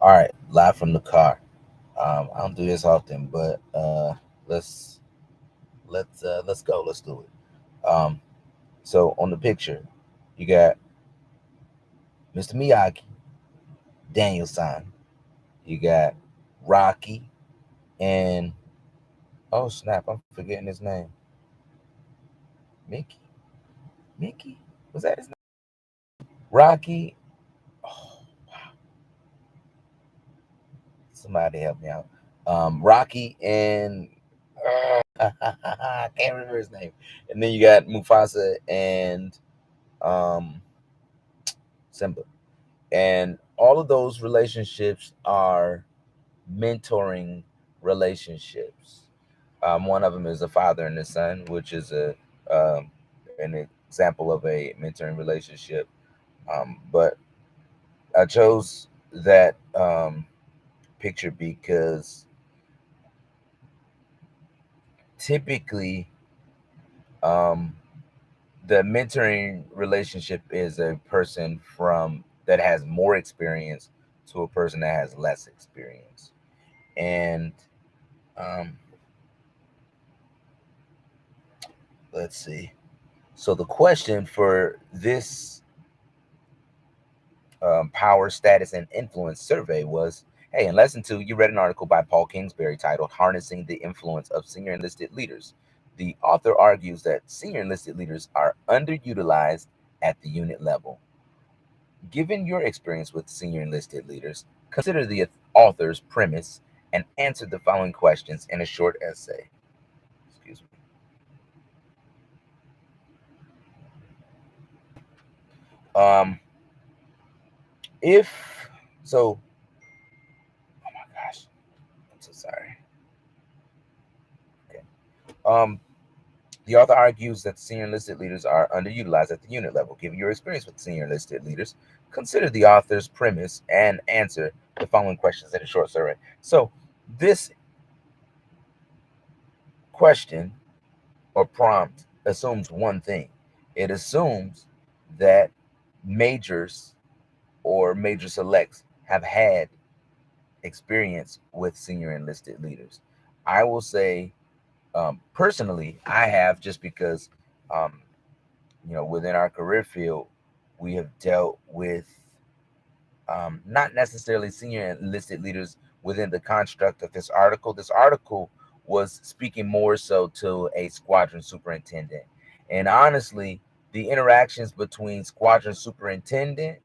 All right, live from the car. I don't do this often, but let's let's go. Let's do it. So on the picture, you got Mr. Miyagi, Daniel-san. You got Rocky, and oh snap, I'm forgetting his name. Mickey. Mickey. Was that his name? Rocky. Oh, somebody help me out. Rocky and I can't remember his name. And then you got Mufasa and um, Simba, and all of those relationships are mentoring relationships. One of them is a father and a son, which is um, an example of a mentoring relationship. But I chose that picture because typically um, the mentoring relationship is a person from that has more experience to a person that has less experience. And um, let's see. So the question for this power, status, and influence survey was, hey, in lesson two, you read an article by Paul Kingsbury titled Harnessing the Influence of Senior Enlisted Leaders. The author argues that senior enlisted leaders are underutilized at the unit level. Given your experience with senior enlisted leaders, consider the author's premise and answer the following questions in a short essay. Excuse me. Um, if so, oh my gosh, I'm so sorry. Okay. Um, The author argues that senior enlisted leaders are underutilized at the unit level. Given your experience with senior enlisted leaders, consider the author's premise and answer the following questions in a short survey. So, this question or prompt assumes one thing, it assumes that majors or major selects have had experience with senior enlisted leaders. I will say, personally, I have, just because um, within our career field, we have dealt with not necessarily senior enlisted leaders within the construct of this article. This article was speaking more so to a squadron superintendent. And honestly, the interactions between squadron superintendent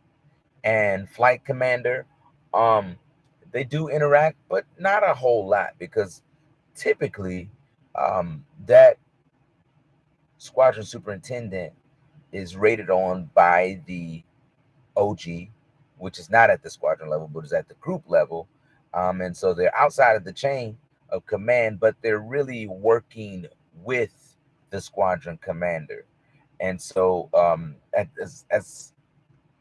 and flight commander, um, they do interact, but not a whole lot, because typically that squadron superintendent is rated on by the OG, which is not at the squadron level, but is at the group level. And so they're outside of the chain of command, but they're really working with the squadron commander. And so, as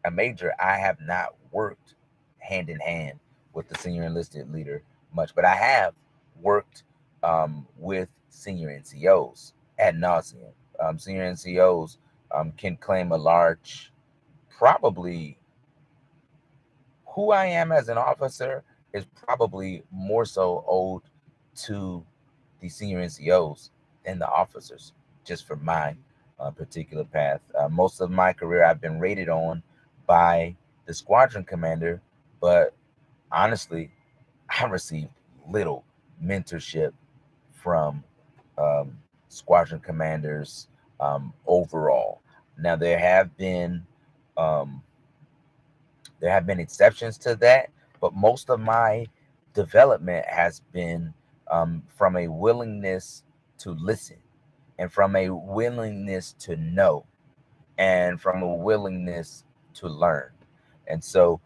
a major, I have not worked hand in hand with the senior enlisted leader much, but I have worked with senior NCOs ad nauseum. Senior NCOs can claim a large, probably who I am as an officer is probably more so owed to the senior NCOs than the officers, just for my particular path. Most of my career, I've been rated on by the squadron commander, but honestly, I received little mentorship from um, squadron commanders overall. Now, um, there have been exceptions to that, but most of my development has been from a willingness to listen, and from a willingness to know, and from a willingness to learn. And so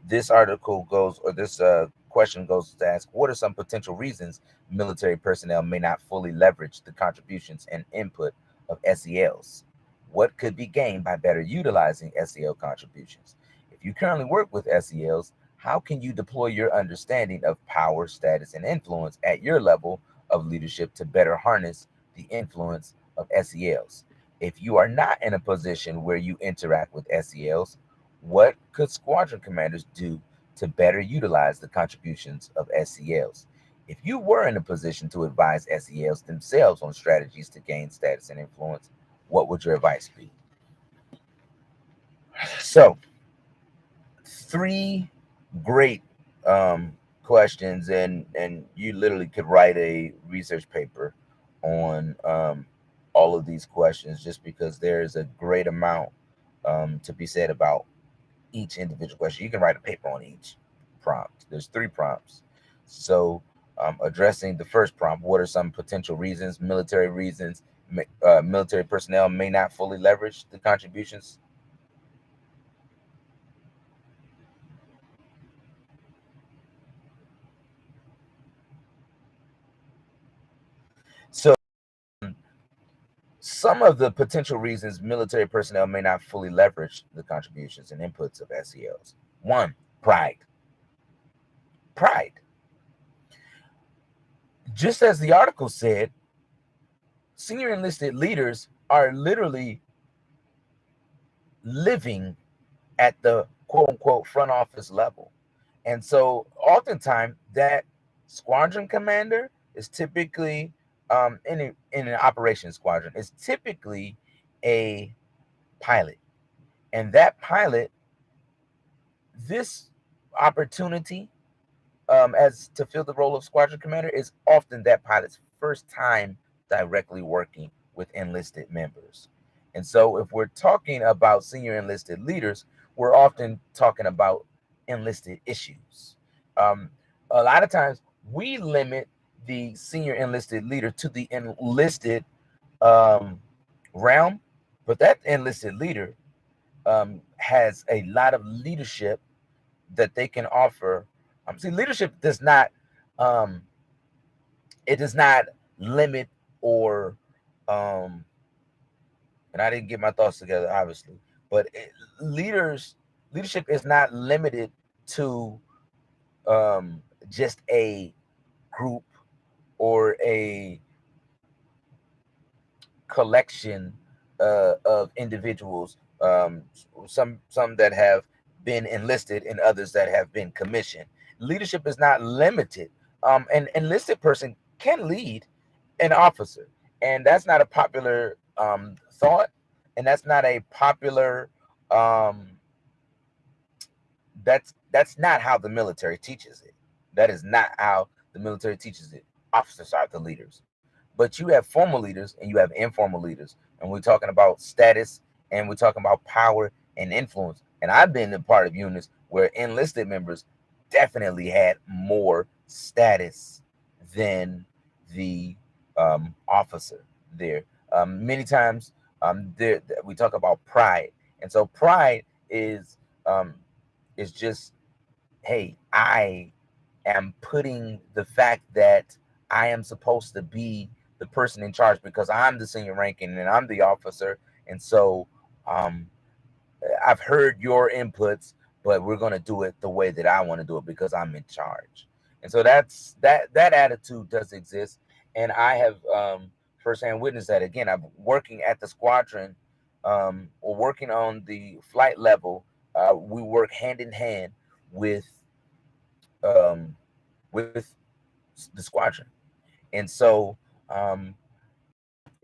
this article goes, or this question goes to ask, what are some potential reasons military personnel may not fully leverage the contributions and input of SELs? What could be gained by better utilizing SEL contributions? If you currently work with SELs, how can you deploy your understanding of power, status, and influence at your level of leadership to better harness the influence of SELs? If you are not in a position where you interact with SELs, what could squadron commanders do to better utilize the contributions of SELs. If you were in a position to advise SELs themselves on strategies to gain status and influence, what would your advice be? So, three great questions, and you literally could write a research paper on all of these questions, just because there's a great amount to be said about each individual question. You can write a paper on each prompt. There's three prompts. So, addressing the first prompt, what are some potential reasons military personnel may not fully leverage the contributions? So, some of the potential reasons military personnel may not fully leverage the contributions and inputs of SELs. One, pride. Pride. Just as the article said, senior enlisted leaders are literally living at the quote unquote front office level. And so oftentimes that squadron commander is typically in an operations squadron is typically a pilot. And that pilot, this opportunity as to fill the role of squadron commander is often that pilot's first time directly working with enlisted members. And so, if we're talking about senior enlisted leaders, we're often talking about enlisted issues. Um, a lot of times, we limit the senior enlisted leader to the enlisted um, realm, but that enlisted leader has a lot of leadership that they can offer. See, leadership does not um, it does not limit or um, and I didn't get my thoughts together, obviously, but leadership is not limited to just a group or a collection of individuals. Some that have been enlisted and others that have been commissioned. Leadership is not limited. An enlisted person can lead an officer, and that's not a popular thought, and that's not a popular. Um, that's not how the military teaches it. That is not how the military teaches it. Officers are the leaders, but you have formal leaders and you have informal leaders, and we're talking about status and we're talking about power and influence. And I've been a part of units where enlisted members definitely had more status than the officer there. Many times, we talk about pride, and so pride um, is just, hey, I am putting the fact that I am supposed to be the person in charge because I'm the senior ranking and I'm the officer. And so um, I've heard your inputs, but we're going to do it the way that I want to do it because I'm in charge. And so that attitude does exist. And I have firsthand witnessed that. Again, I'm working at the squadron or working on the flight level. We work hand in hand with um, with the squadron. And so,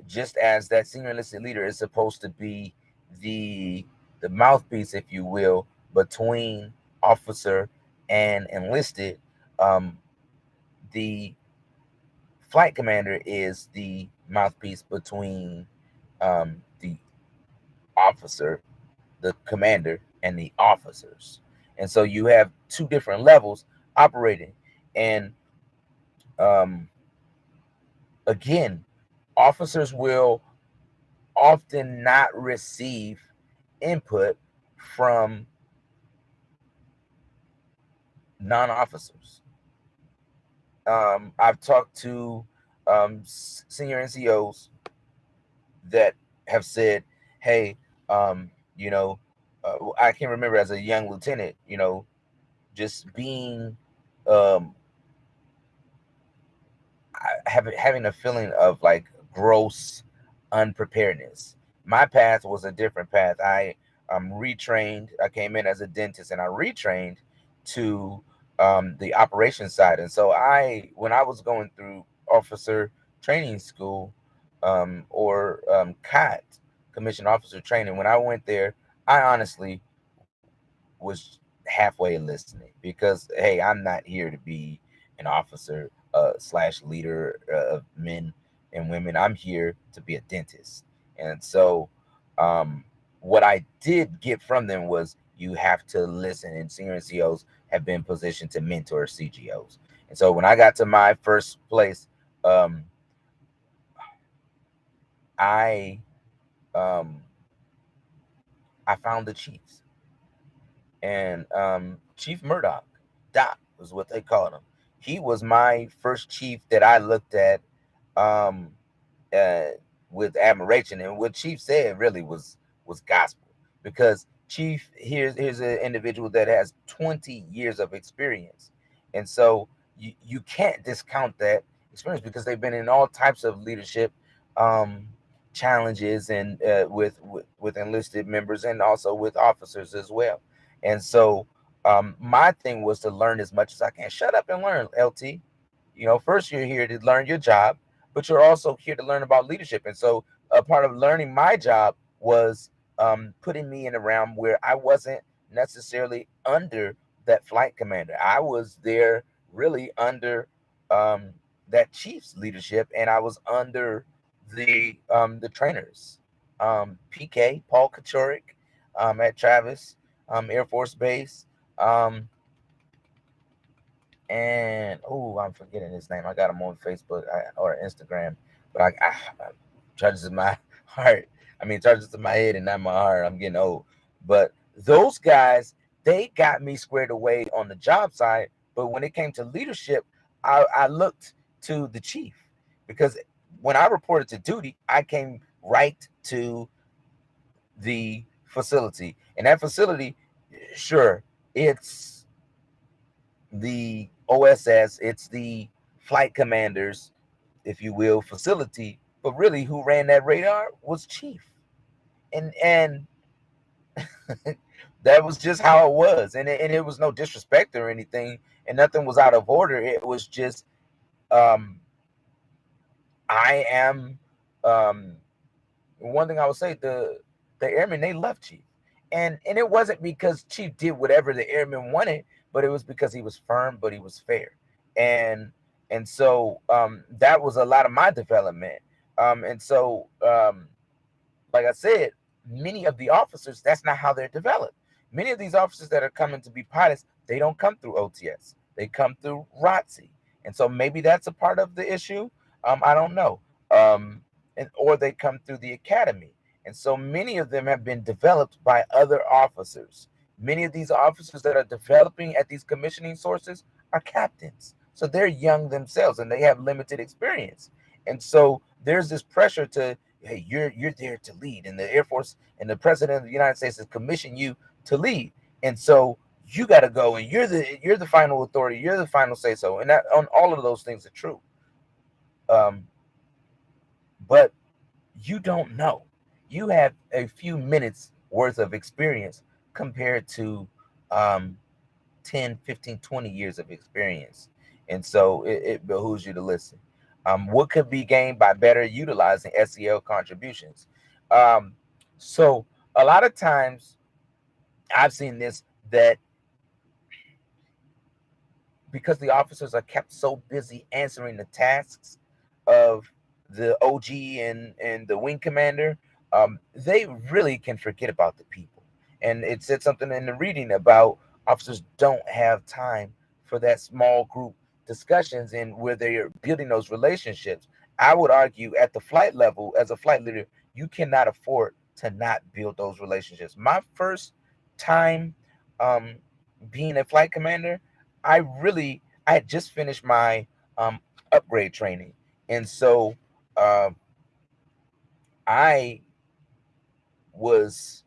just as that senior enlisted leader is supposed to be the the mouthpiece, if you will, between officer and enlisted, um, the flight commander is the mouthpiece between the officer, the commander, and the officers. And so you have two different levels operating. And um, again, officers will often not receive input from non-officers. I've talked to senior NCOs that have said, "Hey, you know, I can remember as a young lieutenant, just being um, having a feeling of like gross unpreparedness. My path was a different path. I retrained. I came in as a dentist, and I retrained to the operations side. And so when I was going through officer training school, or COT, commissioned officer training, when I went there, I honestly was halfway listening, because hey, I'm not here to be an officer slash leader of men and women. I'm here to be a dentist. And so what I did get from them was, you have to listen, and senior NCOs have been positioned to mentor CGOs. And so when I got to my first place, um, I um, I found the chiefs, and Chief Murdoch, Doc was what they called him. He was my first chief that I looked at um, uh, with admiration, and what Chief said really was gospel, because Chief, here's an individual that has 20 years of experience, and so you can't discount that experience, because they've been in all types of leadership um, challenges, and with enlisted members, and also with officers as well. And so my thing was to learn as much as I can. Shut up and learn, LT. First, you're here to learn your job, but you're also here to learn about leadership. And so a part of learning my job was putting me in a realm where I wasn't necessarily under that flight commander. I was there really under um, that chief's leadership, and I was under the trainers, PK Paul Kachurik, at Travis Air Force Base. And I'm forgetting his name. I got him on Facebook or Instagram, but I charges in my heart. I mean, charges in my head and not my heart. I'm getting old, but those guys, they got me squared away on the job side. But when it came to leadership, I looked to the chief, because when I reported to duty, I came right to the facility, and that facility, sure, it's the OSS, it's the flight commanders, if you will, facility. But really, who ran that radar was Chief, and that was just how it was, and it was no disrespect or anything, and nothing was out of order. It was just um, I am one thing I would say, the airmen, they love Chief, and it wasn't because Chief did whatever the airmen wanted, but it was because he was firm, but he was fair, and and so that was a lot of my development, and so like I said, many of the officers, that's not how they're developed. Many of these officers that are coming to be pilots, they don't come through OTS. They come through ROTC. And so maybe that's a part of the issue. I don't know. Or they come through the academy. And so many of them have been developed by other officers. Many of these officers that are developing at these commissioning sources are captains. So they're young themselves and they have limited experience. And so there's this pressure to, hey, you're there to lead, and the Air Force and the President of the United States has commissioned you to lead, and so you got to go, and you're the final authority, you're the final say so, and that on all of those things are true. Um, but you don't know. You have a few minutes worth of experience compared to um, 10, 15, 20 years of experience. And so it behooves you to listen. What could be gained by better utilizing SEL contributions? Um, so a lot of times I've seen this, that because the officers are kept so busy answering the tasks of the OG and the wing commander, they really can forget about the people. And it said something in the reading about officers don't have time for that small group discussions and where they are building those relationships. I would argue at the flight level, as a flight leader, you cannot afford to not build those relationships. My first time um, being a flight commander, I had just finished my um, upgrade training, and so um, I was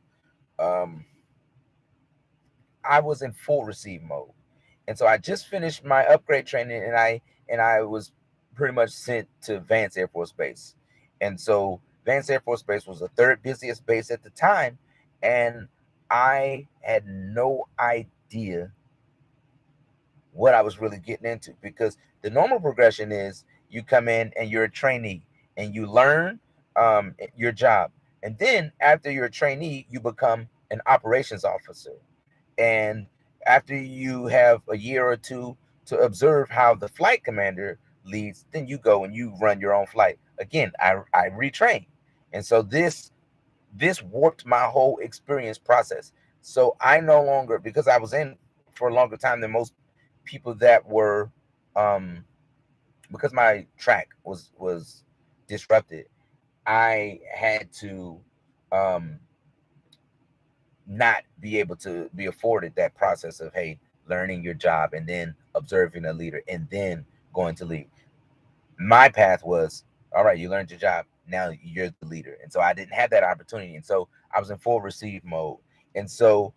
um, I was in full receive mode, and so I just finished my upgrade training, and I was pretty much sent to Vance Air Force Base, and so Vance Air Force Base was the third busiest base at the time, and I had no idea what I was really getting into, because the normal progression is you come in and you're a trainee and you learn your job, and then after you're a trainee, you become an operations officer, and after you have a year or two to observe how the flight commander leads, then you go and you run your own flight. Again, I retrain. And so this warped my whole experience process. So I no longer, because I was in for a longer time than most people that were, um because my track was disrupted, I had to um not be able to be afforded that process of, hey, learning your job and then observing a leader and then going to lead. My path was, all right, you learned your job, now you're the leader. And so I didn't have that opportunity, and so I was in full receive mode. And so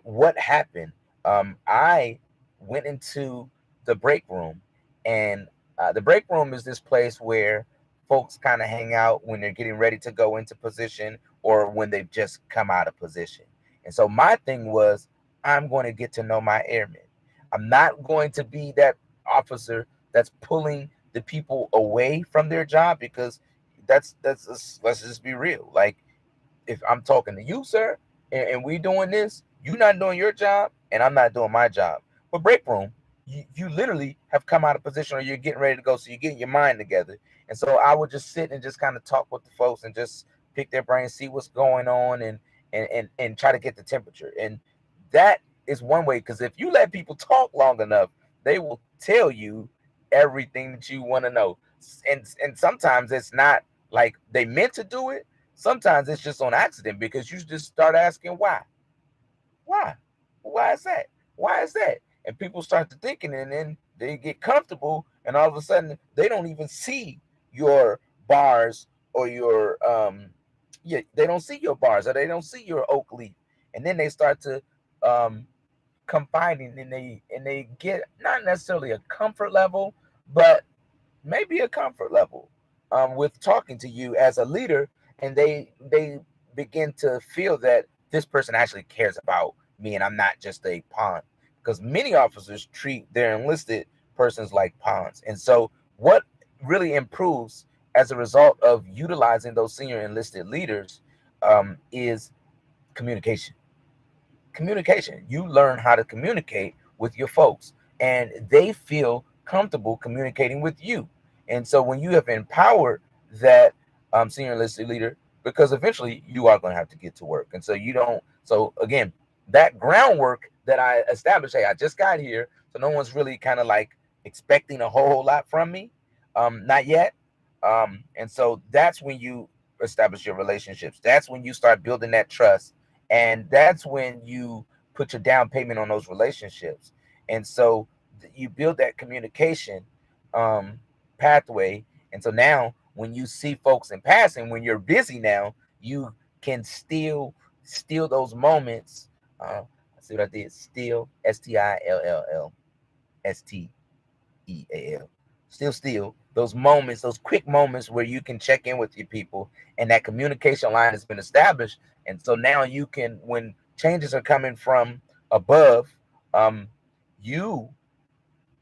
what happened, I went into the break room, and the break room is this place where folks kind of hang out when they're getting ready to go into position or when they've just come out of position. And so my thing was, I'm going to get to know my airmen. I'm not going to be that officer that's pulling the people away from their job, because that's let's just be real. Like, if I'm talking to you, sir, and we doing this, you not doing your job, and I'm not doing my job. But break room, you literally have come out of position or you're getting ready to go, so you're getting your mind together. And so I would just sit and just kind of talk with the folks and just pick their brains, see what's going on, and try to get the temperature. And that is one way, because if you let people talk long enough, they will tell you everything that you want to know. And sometimes it's not like they meant to do it. Sometimes it's just on accident, because you just start asking why, why is that, why is that, and people start to thinking, and then they get comfortable, and all of a sudden they don't even see your bars or your yeah, they don't see your bars or they don't see your oak leaf, and then they start to um confiding, and they get not necessarily a comfort level, but maybe a comfort level with talking to you as a leader, and they begin to feel that this person actually cares about me, and I'm not just a pawn, because many officers treat their enlisted persons like pawns. And so what really improves as a result of utilizing those senior enlisted leaders is communication. Communication. You learn how to communicate with your folks, and they feel comfortable communicating with you. And so when you have empowered that senior enlisted leader, because eventually you are going to have to get to work, and so you don't. So again, that groundwork that I established, hey, I just got here, so no one's really kind of like expecting a whole lot from me, not yet. And so that's when you establish your relationships. That's when you start building that trust, and that's when you put your down payment on those relationships. And so you build that communication um, pathway. And so now when you see folks in passing, when you're busy now, you can still steal those moments. See what I did? Steal, STILL, STEAL. Still those moments, those quick moments where you can check in with your people, and that communication line has been established. And so now you can, when changes are coming from above, um, you,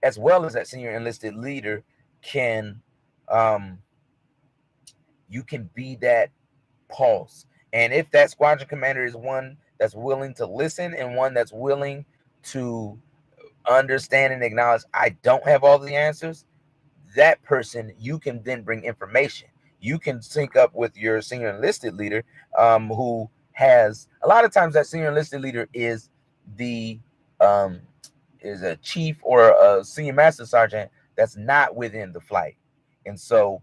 as well as that senior enlisted leader, can um, you can be that pulse. And if that squadron commander is one that's willing to listen and one that's willing to understand and acknowledge, I don't have all the answers, that person, you can then bring information. You can sync up with your senior enlisted leader, who has, a lot of times that senior enlisted leader the um, is a chief or a senior master sergeant that's not within the flight. And so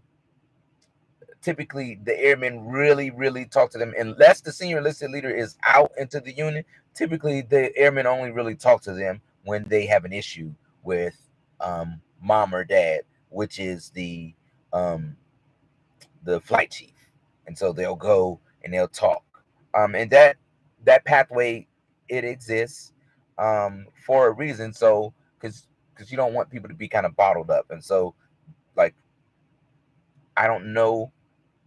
typically the airmen really talk to them, unless the senior enlisted leader is out into the unit. Typically the airmen only really talk to them when they have an issue with mom or dad, which is um, the flight chief. And so they'll go and they'll talk, and that pathway, it exists for a reason. So because you don't want people to be kind of bottled up. And so, like, I don't know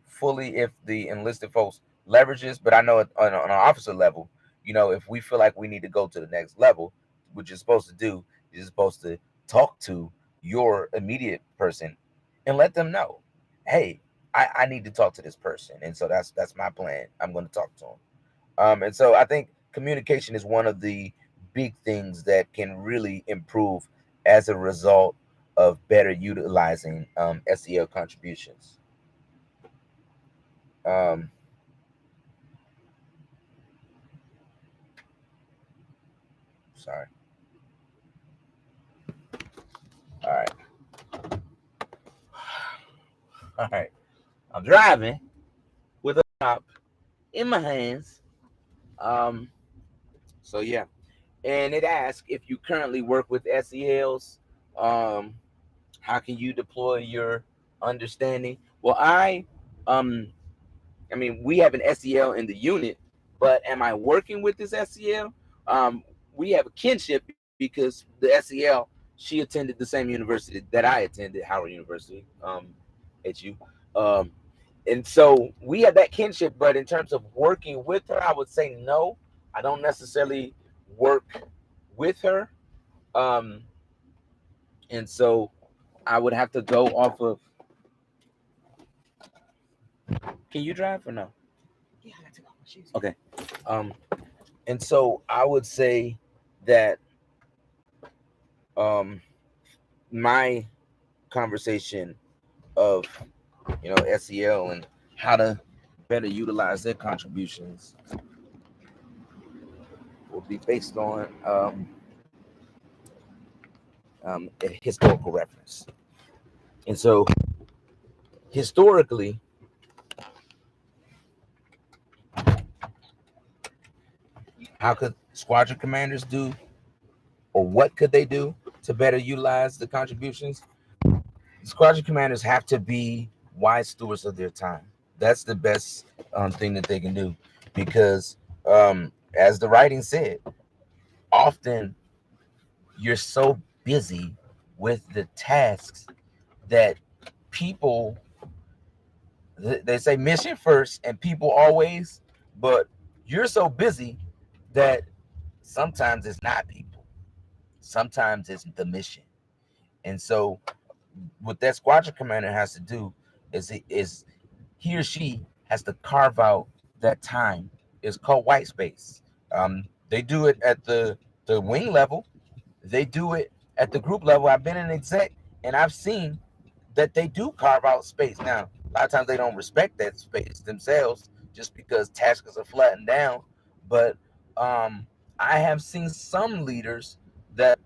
fully if the enlisted folks leverage this, but I know on an officer level, if we feel like we need to go to the next level, what you're supposed to do You're supposed to talk to your immediate person and let them know, hey, I need to talk to this person. And so that's my plan. I'm going to talk to them. And so I think communication is one of the big things that can really improve as a result of better utilizing SEO contributions. Um, sorry. All right. All right. I'm driving with a top in my hands. Um, so yeah. And it asks if you currently work with SELs. Um, how can you deploy your understanding? Well, um I mean, we have an SEL in the unit, but am I working with this SEL? We have a kinship because the SEL, she attended the same university that I attended, Howard University, HU. Um, and so we have that kinship, but in terms of working with her, I would say no. I don't necessarily work with her. Um, and so I would have to go off of. Can you drive or no? Yeah, I got to go. Shoes. Okay. Um, and so I would say that um, my conversation of SEL and how to better utilize their contributions will be based on a historical reference. And so historically, how could squadron commanders do, or what could they do to better utilize the contributions? Squadron commanders have to be wise stewards of their time. That's the best thing that they can do, because as the writing said, often you're so busy with the tasks that people, they say mission first and people always, but you're so busy that sometimes it's not people, sometimes it's the mission. And so what that squadron commander has to do is he or she has to carve out that time. It's called white space. They do it at the wing level. They do it at the group level. I've been an exec and I've seen that they do carve out space. Now, a lot of times they don't respect that space themselves just because tasks are flattened down. But I have seen some leaders that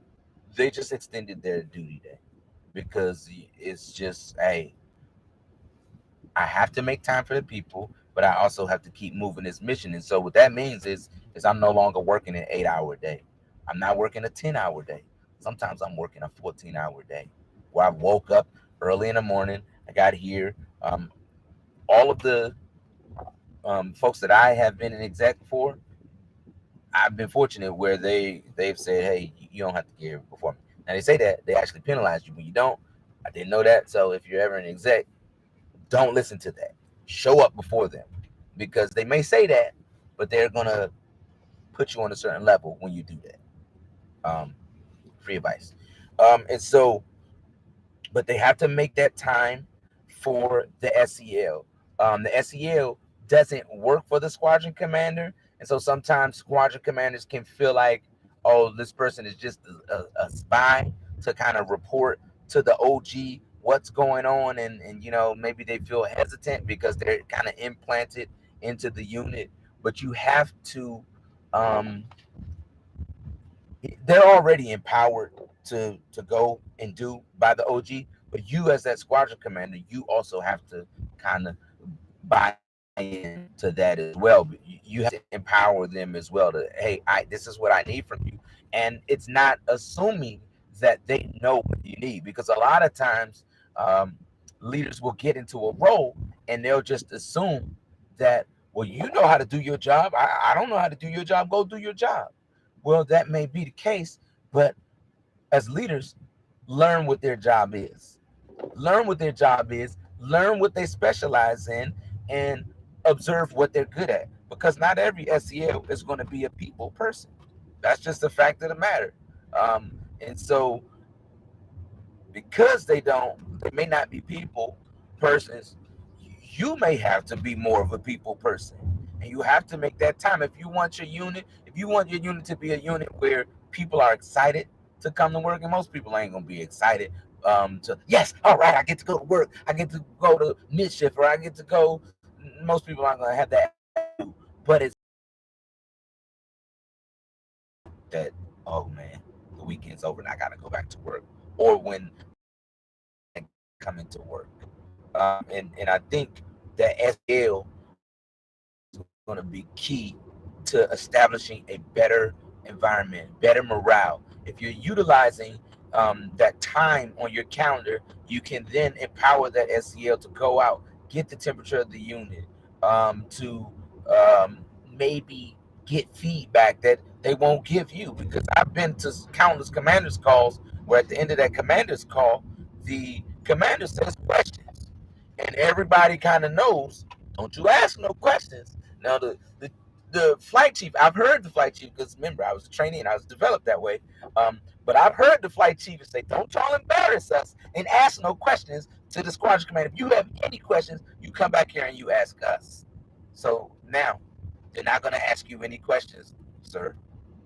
they just extended their duty day because it's just, hey, I have to make time for the people, but I also have to keep moving this mission. And so what that means is I'm no longer working an 8 hour day. I'm not working a 10 hour day. Sometimes I'm working a 14 hour day where I woke up early in the morning. I got here. All of the folks that I have been an exec for, I've been fortunate where they've said, hey, you don't have to get here before me. Now they say that they actually penalize you when you don't. I didn't know that. So if you're ever an exec, don't listen to that. Show up before them, because they may say that, but they're gonna put you on a certain level when you do that. Free advice. And so, but they have to make that time for the SEL. The SEL doesn't work for the squadron commander, and so sometimes squadron commanders can feel like, oh, this person is just a spy to kind of report to the OG what's going on, and maybe they feel hesitant because they're kind of implanted into the unit. But you have to um, they're already empowered to go and do by the OG, but you as that squadron commander, you also have to kind of buy in to that as well. You have to empower them as well to, hey, this is what I need from you. And it's not assuming that they know what you need, because a lot of times leaders will get into a role and they'll just assume that, well, you know how to do your job. I don't know how to do your job. Go do your job. Well, that may be the case, but as leaders, learn what their job is. Learn what their job is, learn what they specialize in, and observe what they're good at. Because not every SEL is going to be a people person. That's just the fact of the matter. Um, And so because they may not be people persons, you may have to be more of a people person. And you have to make that time. If you want your unit to be a unit where people are excited to come to work, and most people ain't gonna be excited to, yes, all right, I get to go to work, I get to go to mid shift, or I get to go. Most people aren't gonna have that attitude, but it's that, oh man, the weekend's over and I gotta go back to work. Or when coming to work. And I think that SL is going to be key to establishing a better environment, better morale. If you're utilizing that time on your calendar, you can then empower that SEL to go out, get the temperature of the unit, to maybe get feedback that they won't give you. Because I've been to countless commanders calls where at the end of that commander's call, the commander says questions, and everybody kind of knows. Don't you ask no questions. Now the flight chief, I've heard the flight chief, because remember I was a trainee and I was developed that way. But I've heard the flight chief say, "Don't y'all embarrass us and ask no questions to the squadron commander. If you have any questions, you come back here and you ask us." So now they're not going to ask you any questions, sir,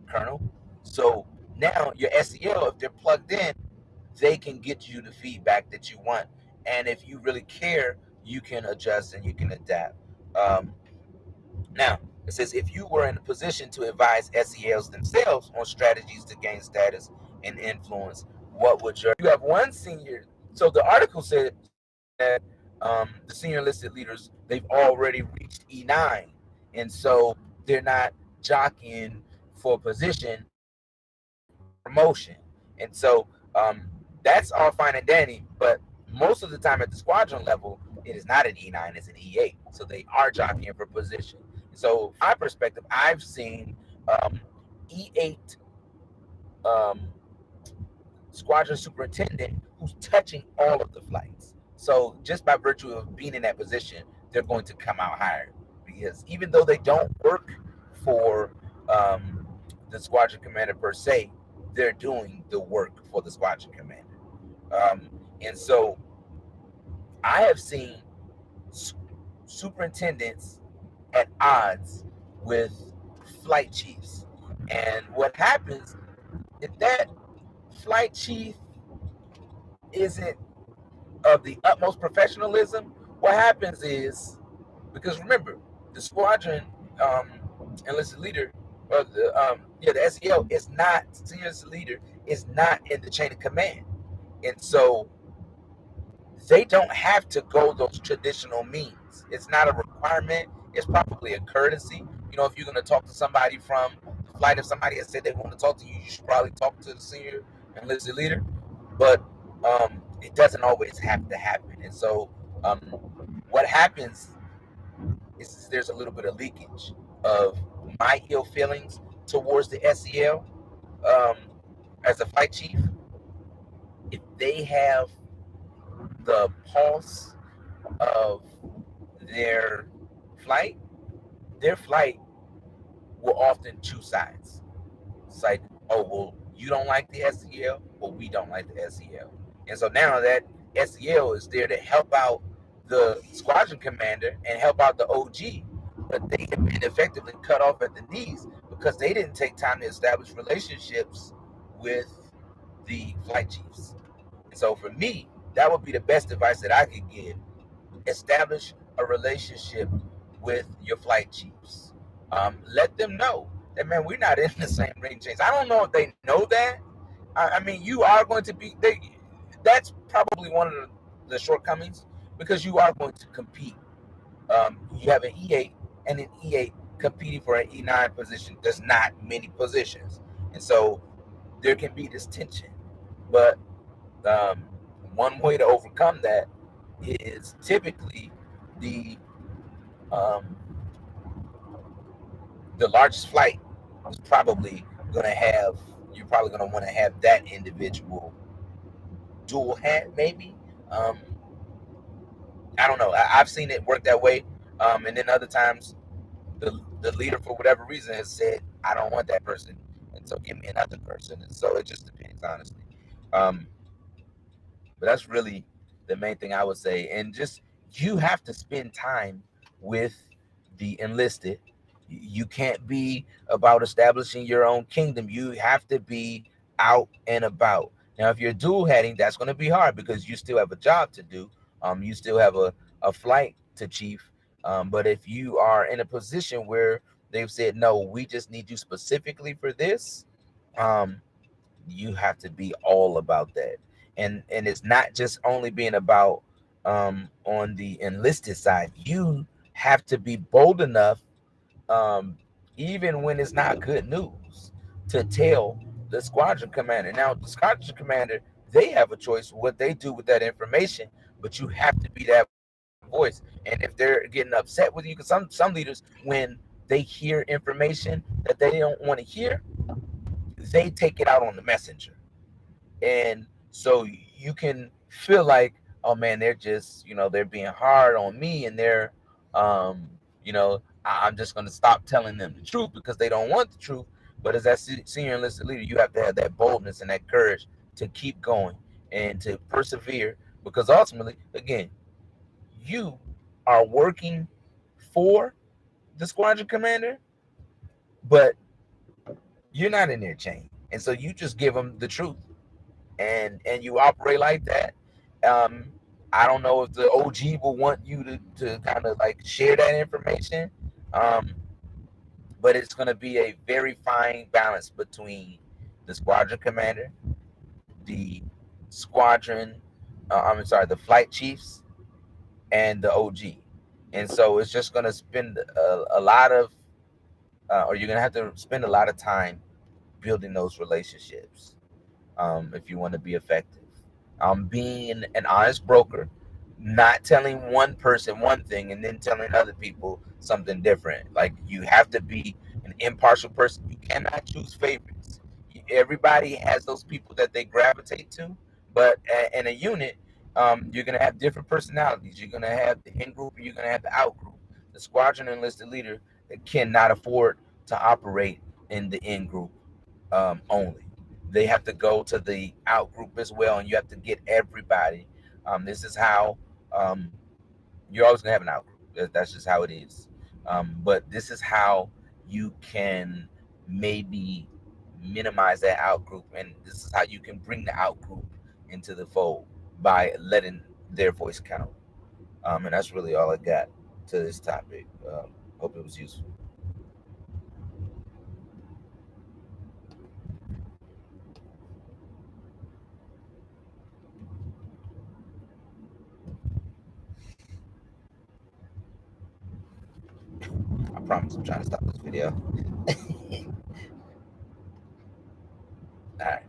Colonel. So now your SEL, if they're plugged in, they can get you the feedback that you want. And if you really care, you can adjust and you can adapt. Um, Now, it says if you were in a position to advise SELs themselves on strategies to gain status and influence, what would you have one senior? So the article said that the senior enlisted leaders, they've already reached E9. And so they're not jockeying for position, promotion. And so that's all fine and dandy, but most of the time at the squadron level, it is not an E9, it's an E8. So they are jockeying for position. So from my perspective, I've seen E8 um, squadron superintendent who's touching all of the flights. So just by virtue of being in that position, they're going to come out higher, because even though they don't work for the squadron commander per se, they're doing the work for the squadron commander. Um, and so I have seen superintendents at odds with flight chiefs. And what happens if that flight chief isn't of the utmost professionalism? What happens is, because remember, the squadron enlisted leader, or the SEL is not, senior enlisted leader is not in the chain of command. And so they don't have to go those traditional means. It's not a requirement. It's probably a courtesy. If you're going to talk to somebody from the flight, if somebody has said they want to talk to you, you should probably talk to the senior enlisted leader. But it doesn't always have to happen. And so um, what happens is there's a little bit of leakage of my ill feelings towards the SEL um, as a flight chief. If they have the pulse of their flight, their flight will often choose sides. It's like, oh, well, you don't like the SEL, well, we don't like the SEL. And so now that SEL is there to help out the squadron commander and help out the OG, but they have been effectively cut off at the knees because they didn't take time to establish relationships with the flight chiefs. And so for me, that would be the best advice that I could give. Establish a relationship with your flight chiefs. Let them know that, man, we're not in the same ring chains. I don't know if they know that. I mean, you are going to be. That's probably one of the shortcomings, because you are going to compete. You have an E8 and an E8 competing for an E9 position. There's not many positions, and so there can be this tension. But um, one way to overcome that is typically the um, the largest flight is probably going to have, you're probably going to want to have that individual dual hat, maybe. um, I don't know. I've seen it work that way. And then other times the leader, for whatever reason, has said, I don't want that person, and so give me another person. And so it just depends. honestly. Um, but that's really the main thing I would say. And just you have to spend time with the enlisted. You can't be about establishing your own kingdom. You have to be out and about. Now, if you're dual heading, that's going to be hard because you still have a job to do. You still have a flight to chief. But if you are in a position where they've said, no, we just need you specifically for this, um, you have to be all about that. And it's not just only being about on the enlisted side. You have to be bold enough, um even when it's not good news, to tell the squadron commander. Now the squadron commander, they have a choice what they do with that information, but you have to be that voice. And if they're getting upset with you, because some leaders, when they hear information that they don't want to hear, they take it out on the messenger. And so you can feel like, oh man, they're just, they're being hard on me, and they're, um I'm just going to stop telling them the truth because they don't want the truth. But as that senior enlisted leader, you have to have that boldness and that courage to keep going and to persevere, because ultimately, again, you are working for the squadron commander, but you're not in their chain, and so you just give them the truth, and you operate like that. Um, I don't know if the OG will want you to kind of like share that information, um, but it's going to be a very fine balance between the squadron commander, the squadron, I'm sorry, the flight chiefs, and the OG. And so it's just going to spend a lot of, or you're going to have to spend a lot of time building those relationships, if you want to be effective. Being an honest broker, not telling one person one thing and then telling other people something different. Like, you have to be an impartial person. You cannot choose favorites. Everybody has those people that they gravitate to, but in a unit, you're going to have different personalities. You're going to have the in group and you're going to have the out group. The squadron enlisted leader cannot afford to operate in the in group only. They have to go to the out group as well, and you have to get everybody. This is how, um, you're always gonna have an out group. That's just how it is. But this is how you can maybe minimize that out group, and this is how you can bring the out group into the fold by letting their voice count. And that's really all I got to this topic. Hope it was useful. I promise I'm trying to stop this video.